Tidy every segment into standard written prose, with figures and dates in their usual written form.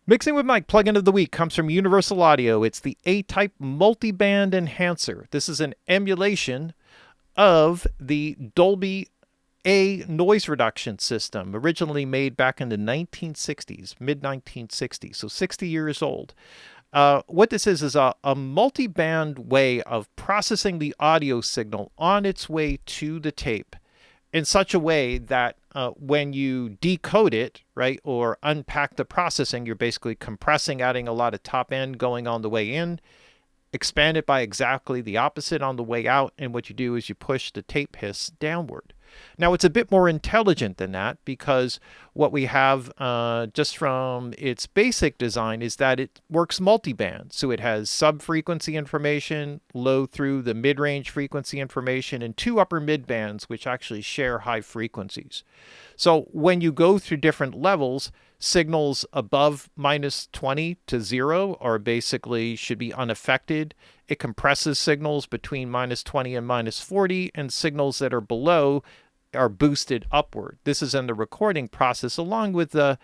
Mixing with Mike plugin of the week comes from Universal Audio. It's the A-Type Multiband Enhancer. This is an emulation of the Dolby A noise reduction system, originally made back in the 1960s, mid-1960s, so 60 years old. What this is a multi-band way of processing the audio signal on its way to the tape in such a way that when you decode it, right, or unpack the processing, you're basically compressing, adding a lot of top end going on the way in, expand it by exactly the opposite on the way out, and what you do is you push the tape hiss downward. Now, it's a bit more intelligent than that, because what we have just from its basic design is that it works multiband. So it has sub-frequency information, low through the mid-range frequency information, and two upper mid bands which actually share high frequencies. So when you go through different levels, signals above -20 to 0 are basically should be unaffected. It compresses signals between -20 and -40, and signals that are below are boosted upward. This is in the recording process, along with a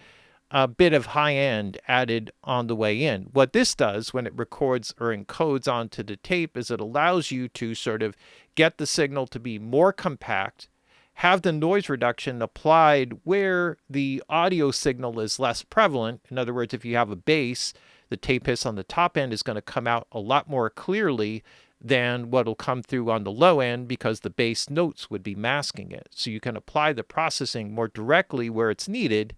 bit of high end added on the way in. What this does when it records or encodes onto the tape is it allows you to sort of get the signal to be more compact, have the noise reduction applied where the audio signal is less prevalent. In other words, if you have a bass, the tape hiss on the top end is going to come out a lot more clearly than what will come through on the low end, because the bass notes would be masking it. So you can apply the processing more directly where it's needed,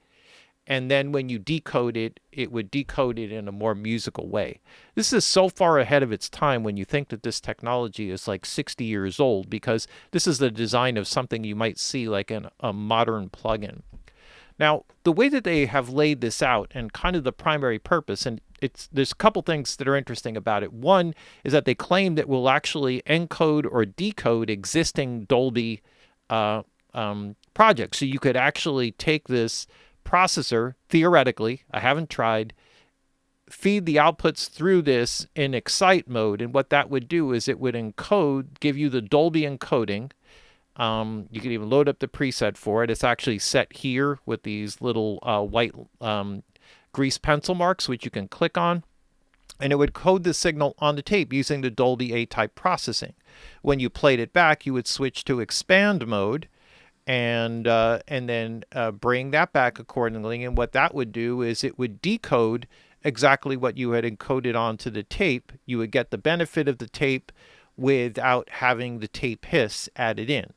and then when you decode it, it would decode it in a more musical way. This is so far ahead of its time when you think that this technology is like 60 years old, because this is the design of something you might see like in a modern plugin. Now, the way that they have laid this out and kind of the primary purpose, and there's a couple things that are interesting about it. One is that they claim that we'll actually encode or decode existing Dolby projects. So you could actually take this processor, theoretically, I haven't tried, feed the outputs through this in excite mode, and what that would do is it would encode, give you the Dolby encoding. You can even load up the preset for it. It's actually set here with these little white grease pencil marks, which you can click on, and it would code the signal on the tape using the Dolby A-type processing. When you played it back, you would switch to expand mode, and then bring that back accordingly. And what that would do is it would decode exactly what you had encoded onto the tape. You would get the benefit of the tape without having the tape hiss added in.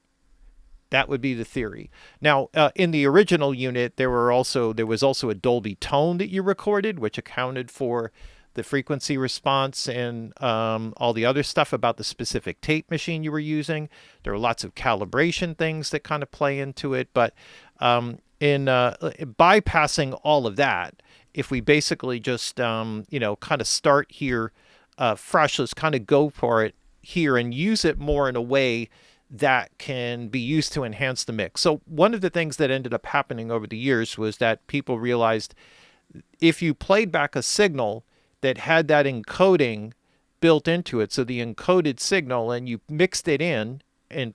That would be the theory. Now, in the original unit, there was also a Dolby tone that you recorded, which accounted for the frequency response and all the other stuff about the specific tape machine you were using. There are lots of calibration things that kind of play into it. But in bypassing all of that, if we basically just kind of start here fresh, let's kind of go for it here and use it more in a way that can be used to enhance the mix. So one of the things that ended up happening over the years was that people realized if you played back a signal that had that encoding built into it, so the encoded signal, and you mixed it in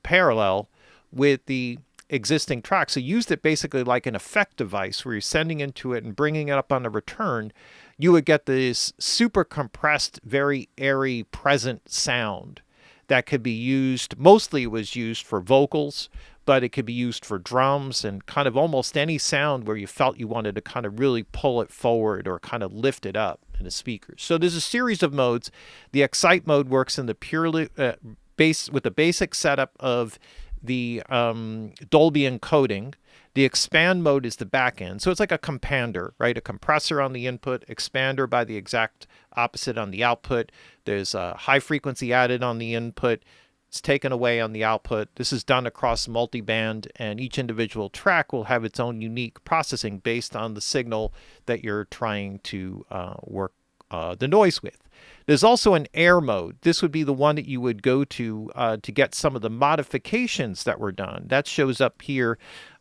parallel with the existing track, so used it basically like an effect device where you're sending into it and bringing it up on the return, you would get this super compressed, very airy, present sound that could be used. Mostly it was used for vocals, but it could be used for drums and kind of almost any sound where you felt you wanted to kind of really pull it forward or kind of lift it up in the speakers. So there's a series of modes. The excite mode works in the purely with the basic setup of the Dolby encoding. The expand mode is the back end. So it's like a compander, right? A compressor on the input, expander by the exact opposite on the output. There's a high frequency added on the input. It's taken away on the output. This is done across multiband, and each individual track will have its own unique processing based on the signal that you're trying to work the noise with. There's also an air mode. This would be the one that you would go to get some of the modifications that were done. That shows up here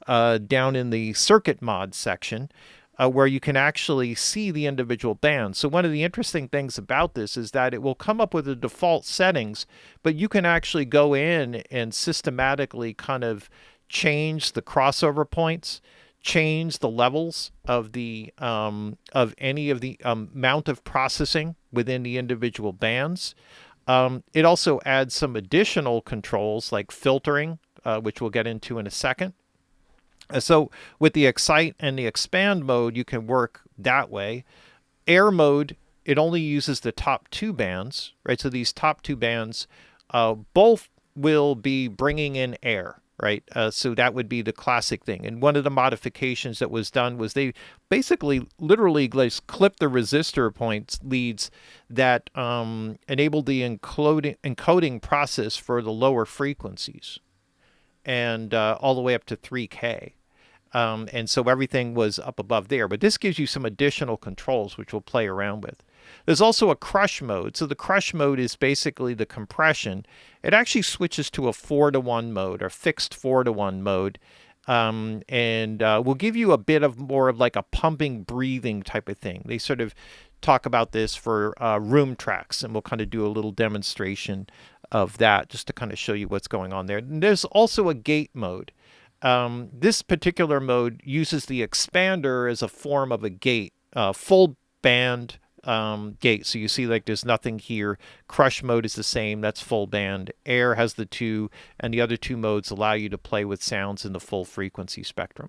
down in the circuit mod section, where you can actually see the individual bands. So one of the interesting things about this is that it will come up with the default settings, but you can actually go in and systematically kind of change the crossover points, change the levels of any of the amount of processing within the individual bands. It also adds some additional controls like filtering, which we'll get into in a second. So with the excite and the expand mode, you can work that way. Air mode, it only uses the top two bands, right? So these top two bands, both will be bringing in air, right? So that would be the classic thing. And one of the modifications that was done was they basically literally just clipped the resistor points leads that enabled the encoding process for the lower frequencies, and all the way up to 3K. And so everything was up above there. But this gives you some additional controls, which we'll play around with. There's also a crush mode. So the crush mode is basically the compression. It actually switches to a 4-to-1 mode, or fixed 4-to-1 mode. And will give you a bit of more of like a pumping, breathing type of thing. They sort of talk about this for room tracks, and we'll kind of do a little demonstration of that just to kind of show you what's going on there. And there's also a gate mode. This particular mode uses the expander as a form of a gate, full band gate. So you see like there's nothing here. Crush mode is the same. That's full band. Air has the two, and the other two modes allow you to play with sounds in the full frequency spectrum.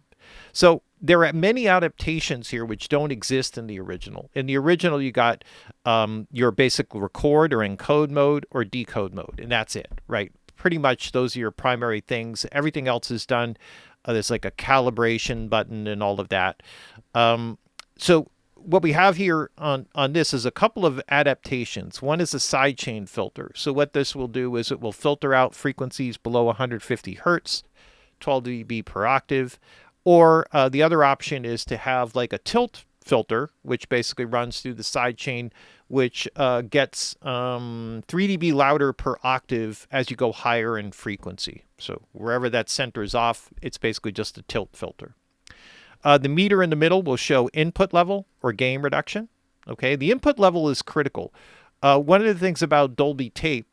So there are many adaptations here which don't exist in the original. In the original, you got your basic record or encode mode or decode mode, and that's it, right? Pretty much those are your primary things. Everything else is done. There's like a calibration button and all of that. So what we have here on this is a couple of adaptations. One is a sidechain filter. So what this will do is it will filter out frequencies below 150 hertz, 12 dB per octave. Or the other option is to have like a tilt filter, which basically runs through the sidechain, which gets 3 dB louder per octave as you go higher in frequency. So wherever that centers off, it's basically just a tilt filter. The meter in the middle will show input level or gain reduction. Okay, the input level is critical. One of the things about Dolby Tape,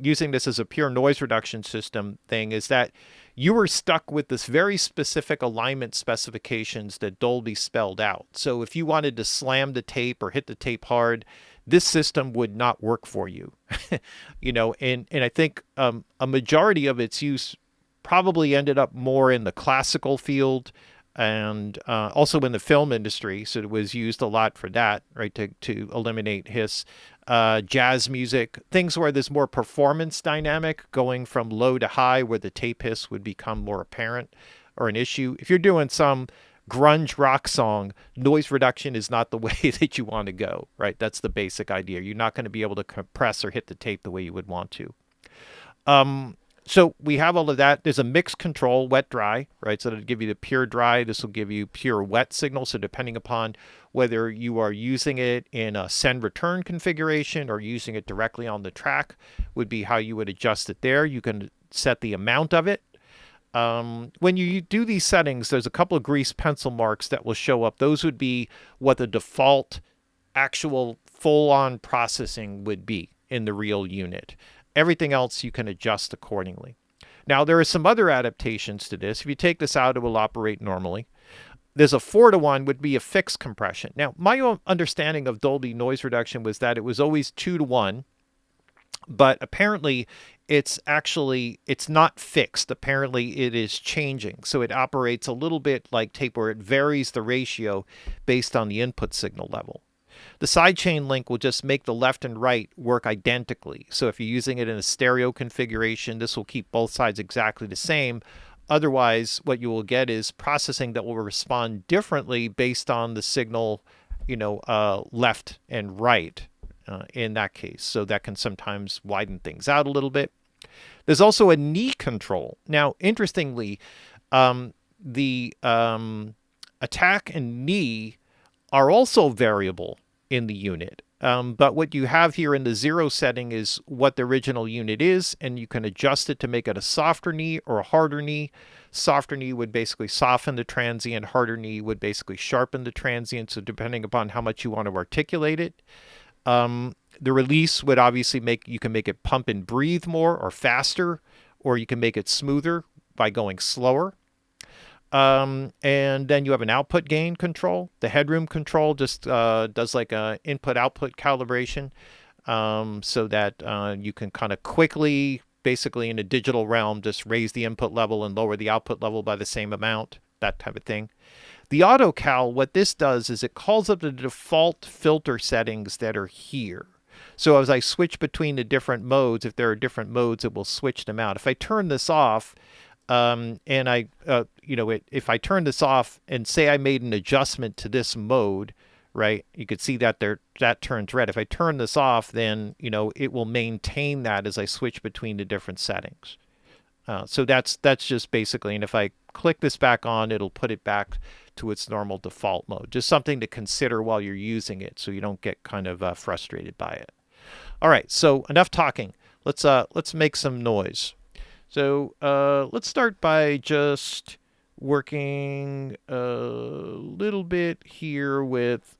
using this as a pure noise reduction system thing, is that you were stuck with this very specific alignment specifications that Dolby spelled out. So if you wanted to slam the tape or hit the tape hard, this system would not work for you. You know, and I think a majority of its use probably ended up more in the classical field and also in the film industry. So it was used a lot for that, right, to eliminate hiss. Jazz music, things where there's more performance dynamic going from low to high, where the tape hiss would become more apparent or an issue. If you're doing some grunge rock song, noise reduction is not the way that you want to go, right? That's the basic idea. You're not going to be able to compress or hit the tape the way you would want to. So we have all of that. There's a mix control, wet, dry, right? So it'll give you the pure dry. This will give you pure wet signal. So depending upon whether you are using it in a send return configuration or using it directly on the track would be how you would adjust it there. You can set the amount of it. When you do these settings, there's a couple of grease pencil marks that will show up. Those would be what the default actual full-on processing would be in the real unit. Everything else you can adjust accordingly. Now, there are some other adaptations to this. If you take this out, it will operate normally. There's a 4-to-1 would be a fixed compression. Now, my own understanding of Dolby noise reduction was that it was always 2-to-1, but apparently it's not fixed. Apparently it is changing. So it operates a little bit like tape, where it varies the ratio based on the input signal level. The sidechain link will just make the left and right work identically. So if you're using it in a stereo configuration, this will keep both sides exactly the same. Otherwise, what you will get is processing that will respond differently based on the signal, left and right in that case. So that can sometimes widen things out a little bit. There's also a knee control. Now, interestingly, the attack and knee are also variable in the unit. But what you have here in the 0 setting is what the original unit is, and you can adjust it to make it a softer knee or a harder knee. Softer knee would basically soften the transient. Harder knee would basically sharpen the transient. So depending upon how much you want to articulate it. The release would obviously you can make it pump and breathe more or faster, or you can make it smoother by going slower. And then you have an output gain control. The headroom control just does like a input-output calibration, so that you can kind of quickly, basically in a digital realm, just raise the input level and lower the output level by the same amount, that type of thing. The auto cal, what this does is it calls up the default filter settings that are here. So as I switch between the different modes, if there are different modes, it will switch them out. If I turn this off, and I, if I turn this off and say I made an adjustment to this mode, right, you could see that that turns red. If I turn this off, then, it will maintain that as I switch between the different settings. So that's just basically, and if I click this back on, it'll put it back to its normal default mode. Just something to consider while you're using it, so you don't get kind of frustrated by it. All right, so enough talking. Let's make some noise. So let's start by just working a little bit here with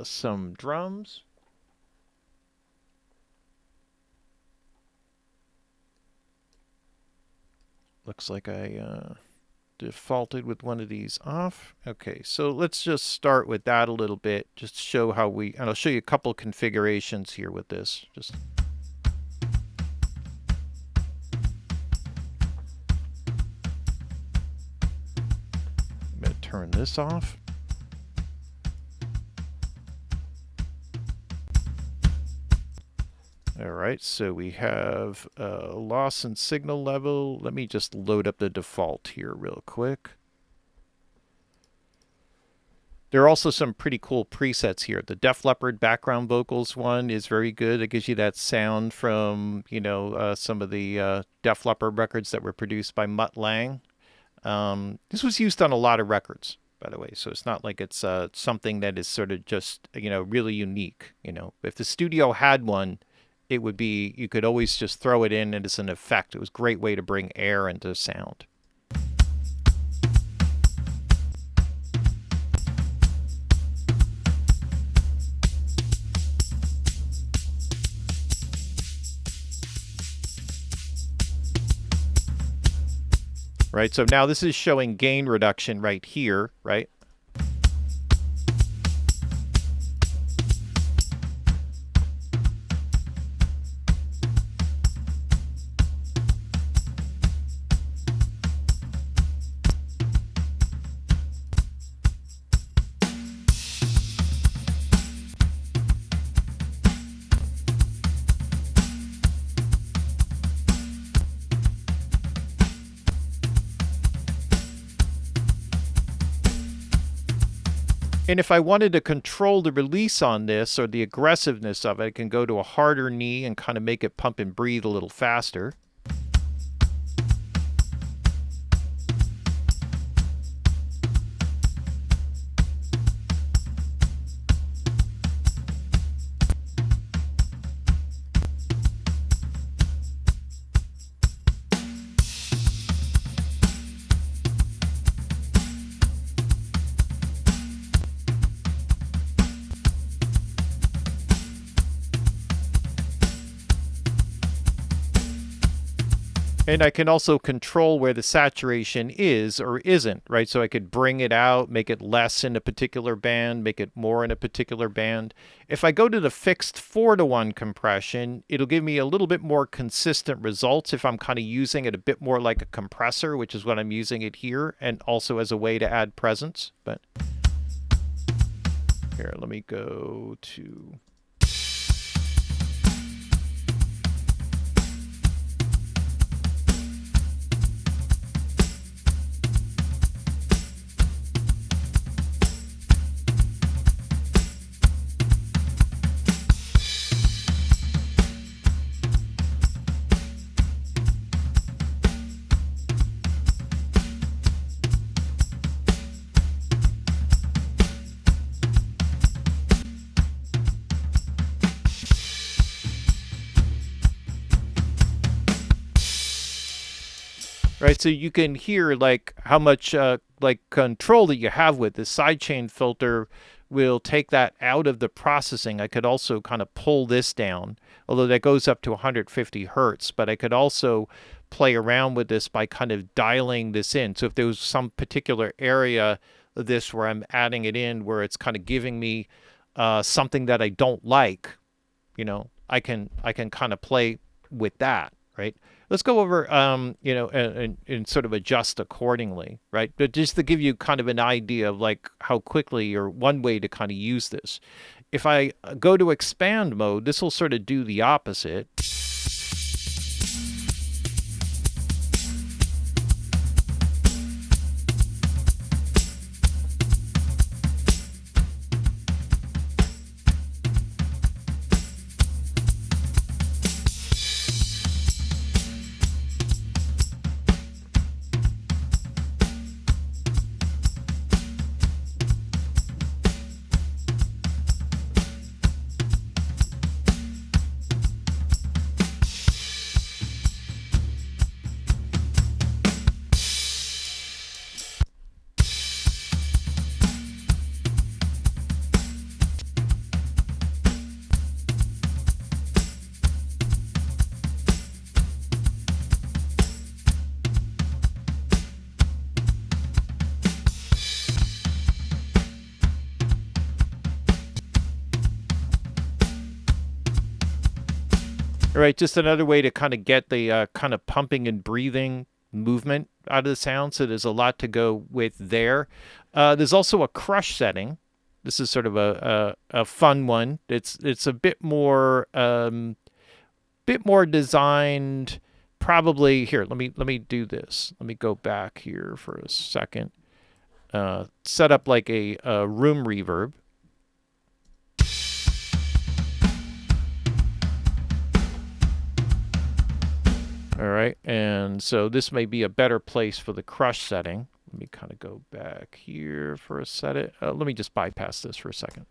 some drums. Looks like I defaulted with one of these off. Okay, so let's just start with that a little bit, just to show how and I'll show you a couple configurations here with this. I'm going to turn this off. All right, so we have loss in signal level. Let me just load up the default here real quick. There are also some pretty cool presets here. The Def Leppard background vocals one is very good. It gives you that sound from, some of the Def Leppard records that were produced by Mutt Lange. This was used on a lot of records, by the way, so it's not like it's something that is sort of just, really unique. If the studio had one, it would be, you could always just throw it in and as an effect. It was a great way to bring air into sound. Right, so now this is showing gain reduction right here, right? And if I wanted to control the release on this or the aggressiveness of it, I can go to a harder knee and kind of make it pump and breathe a little faster. And I can also control where the saturation is or isn't, right? So I could bring it out, make it less in a particular band, make it more in a particular band. If I go to the fixed 4:1 compression, it'll give me a little bit more consistent results if I'm kind of using it a bit more like a compressor, which is what I'm using it here, and also as a way to add presence. But here, let me go to... Right, so you can hear like how much like control that you have with this sidechain filter will take that out of the processing. I could also kind of pull this down, although that goes up to 150 hertz, but I could also play around with this by kind of dialing this in. So if there was some particular area of this where I'm adding it in, where it's kind of giving me something that I don't like, you know, I can kind of play with that, right? Let's go over, you know, and sort of adjust accordingly, right? But just to give you kind of an idea of like how quickly, or one way to kind of use this. If I go to expand mode, this will sort of do the opposite. All right, just another way to kind of get the kind of pumping and breathing movement out of the sound. So there's a lot to go with there. There's also a crush setting. This is sort of a fun one. It's a bit more designed. Probably here. Let me do this. Let me go back here for a second. Set up like a room reverb. All right, and so this may be a better place for the crush setting. Let me kind of go back here for a second. Let me just bypass this for a second.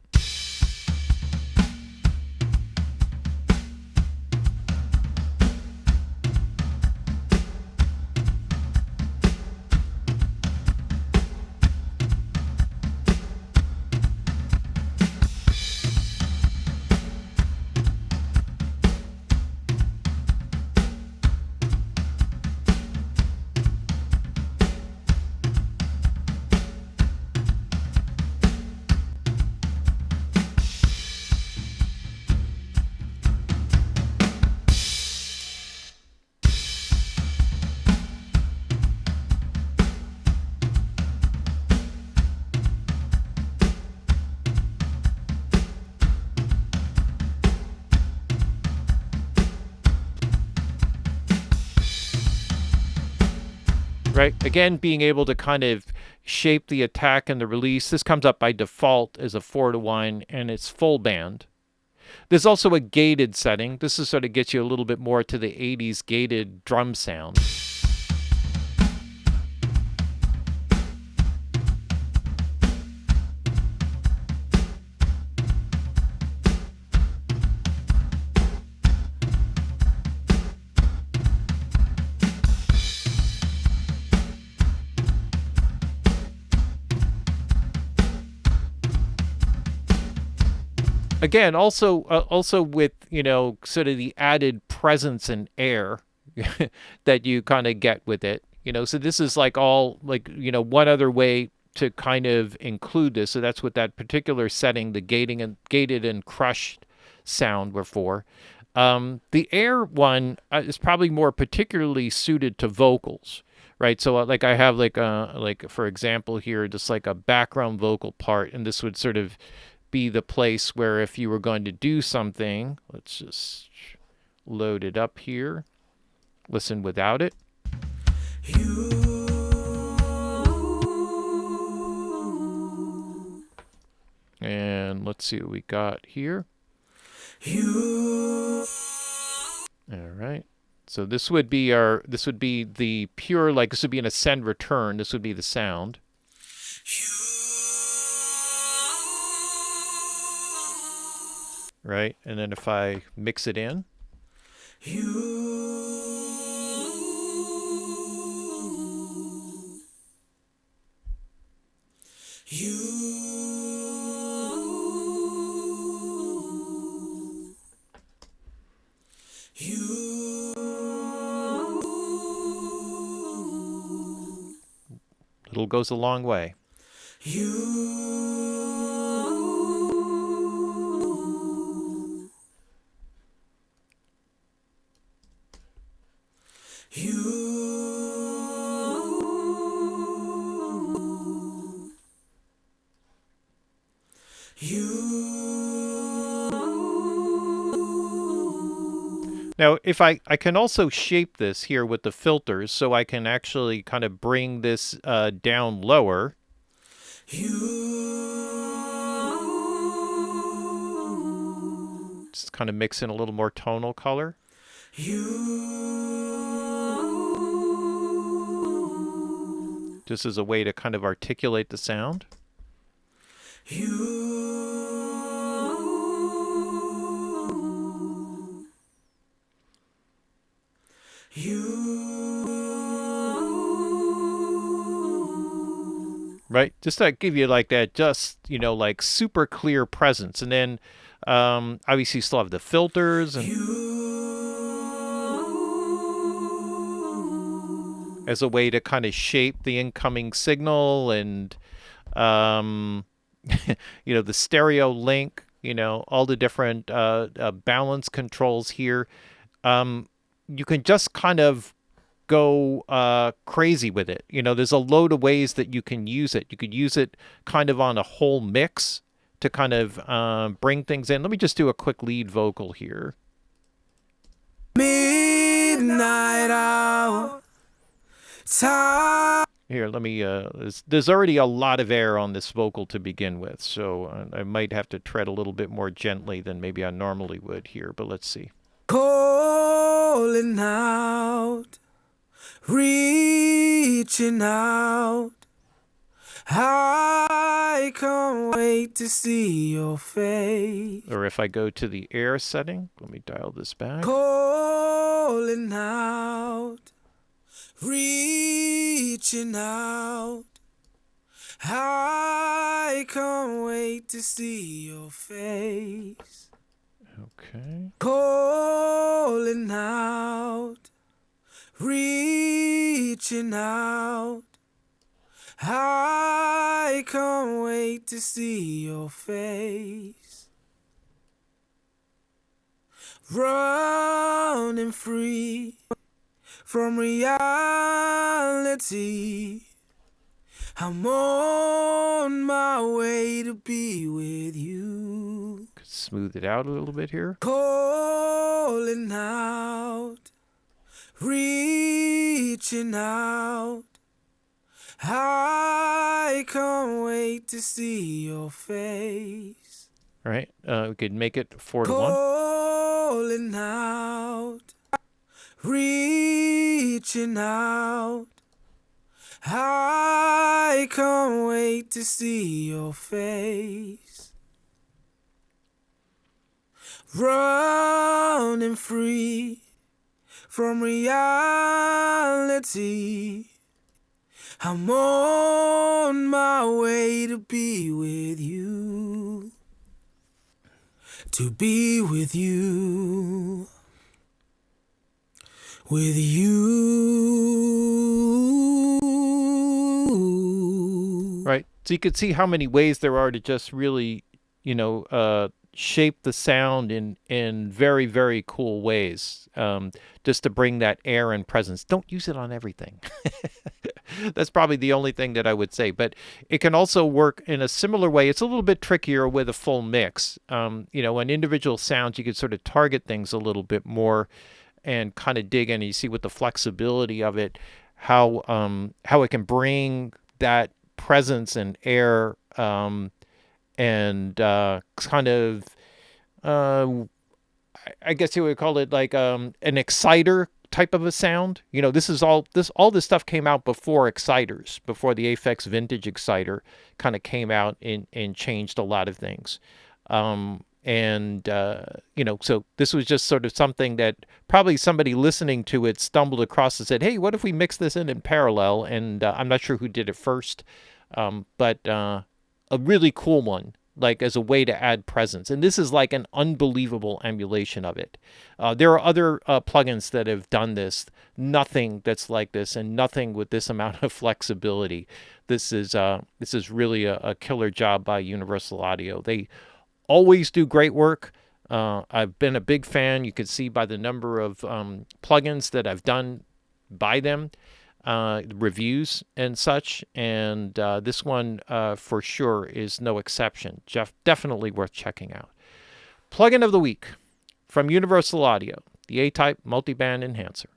Right? Again, being able to kind of shape the attack and the release. This comes up by default as a 4-to-1, and it's full band. There's also a gated setting. This is sort of gets you a little bit more to the 80s gated drum sound. Again, also with, you know, sort of the added presence and air that you kind of get with it, you know. So this is like all like, you know, one other way to kind of include this. So that's what that particular setting, the gated and crushed sound were for. The air one is probably more particularly suited to vocals, right? So like I have like for example here, just like a background vocal part, and this would sort of be the place where if you were going to do something, let's just load it up here, listen without it. And let's see what we got here. All right. So this would be the pure, like this would be an ascend return. This would be the sound. Right, and then if I mix it in, Little goes a long way. Now, if I can also shape this here with the filters, so I can actually kind of bring this down lower. Just kind of mix in a little more tonal color. Just as a way to kind of articulate the sound. Right? Just to give you like that, just, you know, like super clear presence. And then obviously you still have the filters and as a way to kind of shape the incoming signal and, you know, the stereo link, you know, all the different balance controls here. You can just kind of go crazy with it. You know, there's a load of ways that you can use it. You could use it kind of on a whole mix to kind of bring things in. Let me just do a quick lead vocal here. Midnight hour. Here, let me, there's already a lot of air on this vocal to begin with, so I might have to tread a little bit more gently than maybe I normally would here, but let's see. Calling out, reaching out, I can't wait to see your face. Or if I go to the air setting, let me dial this back. Calling out, reaching out, I can't wait to see your face. Okay. Calling out, reaching out, I can't wait to see your face. Running free from reality, I'm on my way to be with you. Could smooth it out a little bit here. Calling out, reaching out, I can't wait to see your face. All right, we could make it 4 to 1. Calling out, reaching out, I can't wait to see your face. Running free from reality, I'm on my way to be with you. To be with you. With you. Right. So you could see how many ways there are to just really, you know, shape the sound in very, very cool ways, just to bring that air and presence. Don't use it on everything. That's probably the only thing that I would say. But it can also work in a similar way. It's a little bit trickier with a full mix. You know, on individual sounds, you could sort of target things a little bit more and kind of dig in. And you see with the flexibility of it, how it can bring that presence and air and kind of, I guess you would call it like an exciter type of a sound. You know, all this stuff came out before exciters, before the Aphex Vintage exciter kind of came out and changed a lot of things. You know, so this was just sort of something that probably somebody listening to it stumbled across and said, hey, what if we mix this in parallel? And I'm not sure who did it first, but a really cool one like as a way to add presence. And this is like an unbelievable emulation of it. There are other plugins that have done this. Nothing that's like this, and nothing with this amount of flexibility. This is really a killer job by Universal Audio. They always do great work. I've been a big fan. You can see by the number of plugins that I've done by them, reviews and such. And this one for sure is no exception. Definitely worth checking out. Plugin of the week from Universal Audio, the A-Type Multiband Enhancer.